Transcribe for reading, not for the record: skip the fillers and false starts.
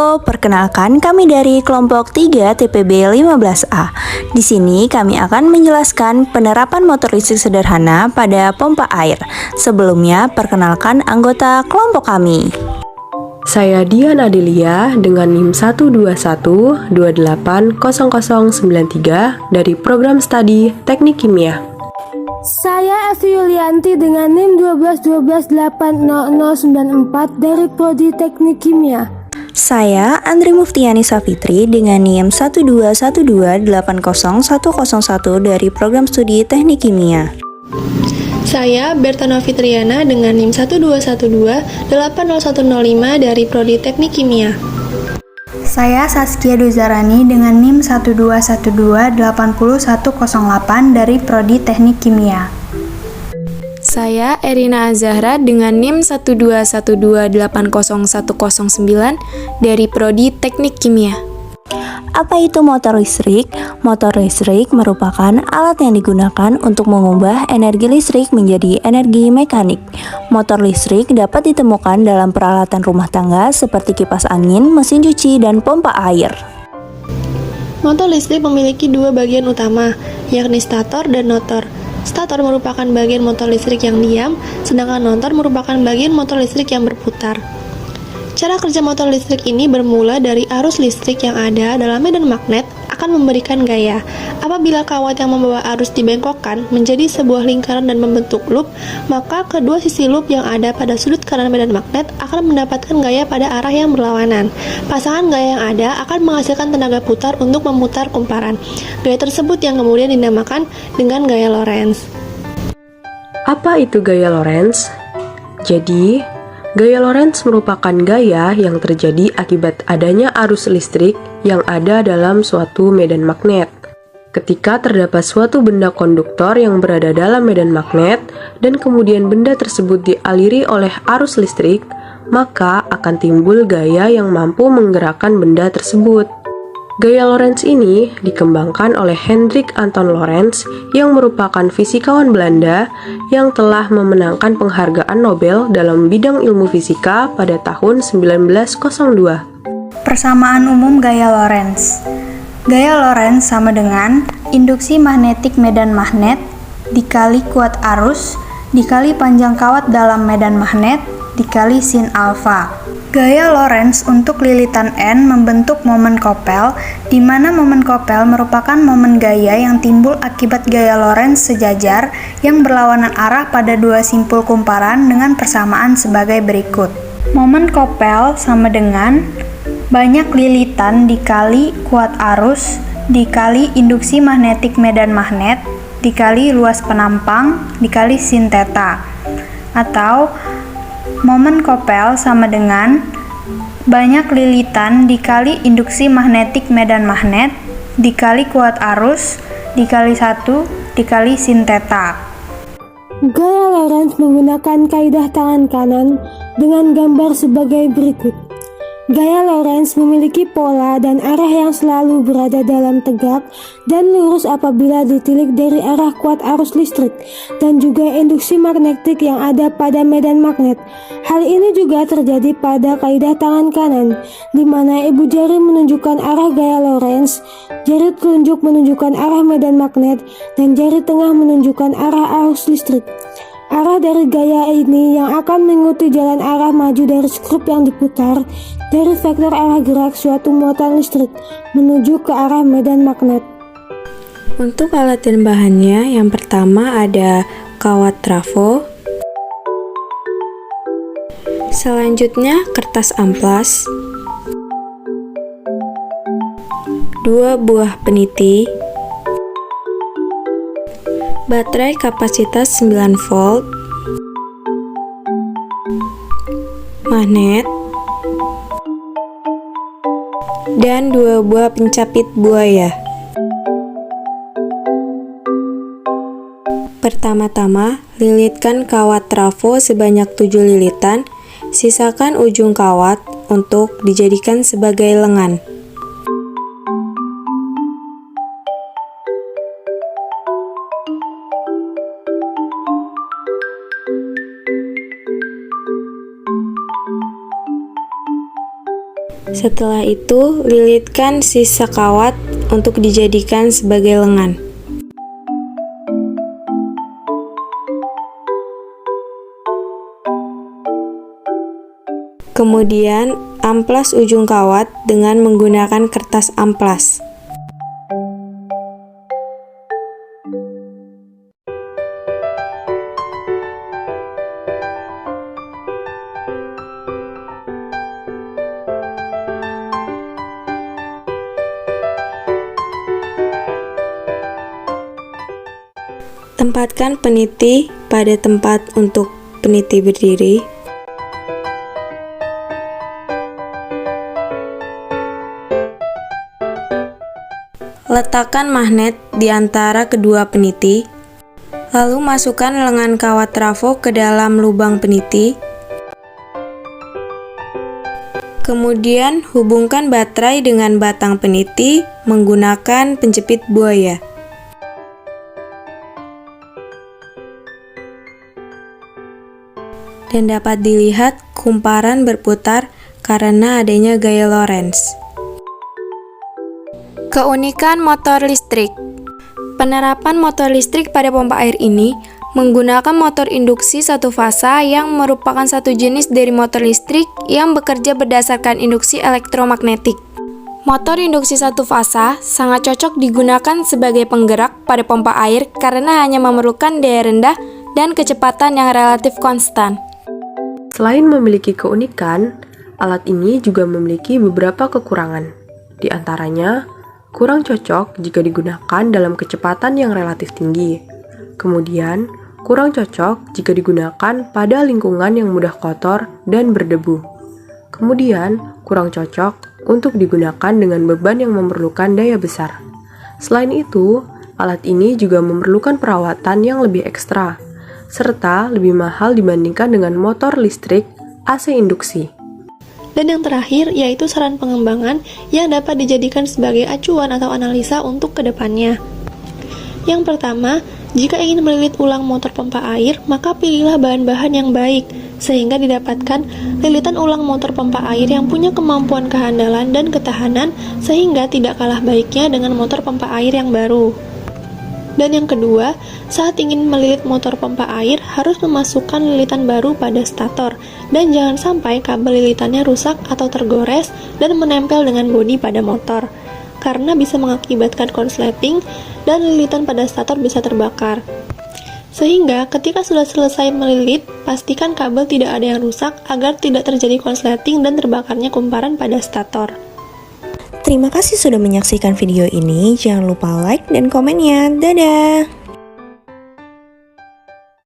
Halo, perkenalkan kami dari kelompok 3 TPB 15A. Di sini kami akan menjelaskan penerapan motor listrik sederhana pada pompa air. Sebelumnya, perkenalkan anggota kelompok kami. Saya Dian Adelia dengan NIM 121280093 dari program studi Teknik Kimia. Saya Evi Yulianti dengan NIM 121280094 dari Prodi Teknik Kimia. Saya Andri Muftiani Safitri dengan NIM 121280101 dari program studi Teknik Kimia. Saya Bertana Fitriana dengan NIM 121280105 dari Prodi Teknik Kimia. Saya Saskia Duzarani dengan NIM 121280108 dari Prodi Teknik Kimia. Saya Erina Azahra dengan NIM 121280109 dari Prodi Teknik Kimia. Apa itu motor listrik? Motor listrik merupakan alat yang digunakan untuk mengubah energi listrik menjadi energi mekanik. Motor listrik dapat ditemukan dalam peralatan rumah tangga seperti kipas angin, mesin cuci, dan pompa air. Motor listrik memiliki dua bagian utama, yakni stator dan notor. Stator merupakan bagian motor listrik yang diam, sedangkan notor merupakan bagian motor listrik yang berputar. Cara kerja motor listrik ini bermula dari arus listrik yang ada dalam medan magnet akan memberikan gaya. Apabila kawat yang membawa arus dibengkokkan menjadi sebuah lingkaran dan membentuk loop, maka kedua sisi loop yang ada pada sudut kanan medan magnet akan mendapatkan gaya pada arah yang berlawanan. Pasangan gaya yang ada akan menghasilkan tenaga putar untuk memutar kumparan. Gaya tersebut yang kemudian dinamakan dengan gaya Lorentz. Apa itu gaya Lorentz? Jadi, gaya Lorentz merupakan gaya yang terjadi akibat adanya arus listrik yang ada dalam suatu medan magnet. Ketika terdapat suatu benda konduktor yang berada dalam medan magnet dan kemudian benda tersebut dialiri oleh arus listrik, maka akan timbul gaya yang mampu menggerakkan benda tersebut. Gaya Lorentz ini dikembangkan oleh Hendrik Anton Lorentz yang merupakan fisikawan Belanda yang telah memenangkan penghargaan Nobel dalam bidang ilmu fisika pada tahun 1902. Persamaan umum gaya Lorentz. Gaya Lorentz sama dengan induksi magnetik medan magnet dikali kuat arus dikali panjang kawat dalam medan magnet dikali sin alfa. Gaya Lorentz untuk lilitan N membentuk momen Koppel, di mana momen Koppel merupakan momen gaya yang timbul akibat gaya Lorentz sejajar yang berlawanan arah pada dua simpul kumparan dengan persamaan sebagai berikut. Momen Koppel sama dengan banyak lilitan dikali kuat arus dikali induksi magnetik medan magnet dikali luas penampang dikali sin theta, atau momen Koppel sama dengan banyak lilitan dikali induksi magnetik medan magnet dikali kuat arus dikali 1 dikali sin theta. Gaya Lorentz menggunakan kaidah tangan kanan dengan gambar sebagai berikut. Gaya Lorentz memiliki pola dan arah yang selalu berada dalam tegak dan lurus apabila ditilik dari arah kuat arus listrik dan juga induksi magnetik yang ada pada medan magnet. Hal ini juga terjadi pada kaidah tangan kanan, di mana ibu jari menunjukkan arah gaya Lorentz, jari telunjuk menunjukkan arah medan magnet, dan jari tengah menunjukkan arah arus listrik. Arah dari gaya ini yang akan mengikuti jalan arah maju dari skrup yang diputar dari vektor arah gerak suatu muatan listrik menuju ke arah medan magnet. Untuk alat dan bahannya, yang pertama ada kawat trafo, selanjutnya kertas amplas, 2 buah peniti, baterai kapasitas 9 volt, magnet, dan 2 buah pencapit buaya. Pertama-tama, lilitkan kawat trafo sebanyak 7 lilitan, sisakan ujung kawat untuk dijadikan sebagai lengan. Setelah itu, lilitkan sisa kawat untuk dijadikan sebagai lengan. Kemudian, amplas ujung kawat dengan menggunakan kertas amplas. Tempatkan peniti pada tempat untuk peniti berdiri. Letakkan magnet di antara kedua peniti, lalu masukkan lengan kawat trafo ke dalam lubang peniti. Kemudian hubungkan baterai dengan batang peniti menggunakan penjepit buaya. Dan dapat dilihat kumparan berputar karena adanya gaya Lorentz. Keunikan motor listrik. Penerapan motor listrik pada pompa air ini menggunakan motor induksi satu fasa yang merupakan satu jenis dari motor listrik yang bekerja berdasarkan induksi elektromagnetik. Motor induksi satu fasa sangat cocok digunakan sebagai penggerak pada pompa air karena hanya memerlukan daya rendah dan kecepatan yang relatif konstan. Selain memiliki keunikan, alat ini juga memiliki beberapa kekurangan. Di antaranya, kurang cocok jika digunakan dalam kecepatan yang relatif tinggi. Kemudian, kurang cocok jika digunakan pada lingkungan yang mudah kotor dan berdebu. Kemudian, kurang cocok untuk digunakan dengan beban yang memerlukan daya besar. Selain itu, alat ini juga memerlukan perawatan yang lebih ekstra, serta lebih mahal dibandingkan dengan motor listrik AC induksi. Dan yang terakhir yaitu saran pengembangan yang dapat dijadikan sebagai acuan atau analisa untuk kedepannya. Yang pertama, jika ingin melilit ulang motor pompa air, maka pilihlah bahan-bahan yang baik, sehingga didapatkan lilitan ulang motor pompa air yang punya kemampuan kehandalan dan ketahanan, sehingga tidak kalah baiknya dengan motor pompa air yang baru. Dan yang kedua, saat ingin melilit motor pompa air, harus memasukkan lilitan baru pada stator, dan jangan sampai kabel lilitannya rusak atau tergores dan menempel dengan bodi pada motor, karena bisa mengakibatkan konsleting dan lilitan pada stator bisa terbakar. Sehingga ketika sudah selesai melilit, pastikan kabel tidak ada yang rusak agar tidak terjadi konsleting dan terbakarnya kumparan pada stator. Terima kasih sudah menyaksikan video ini. Jangan lupa like dan komennya. Dadah!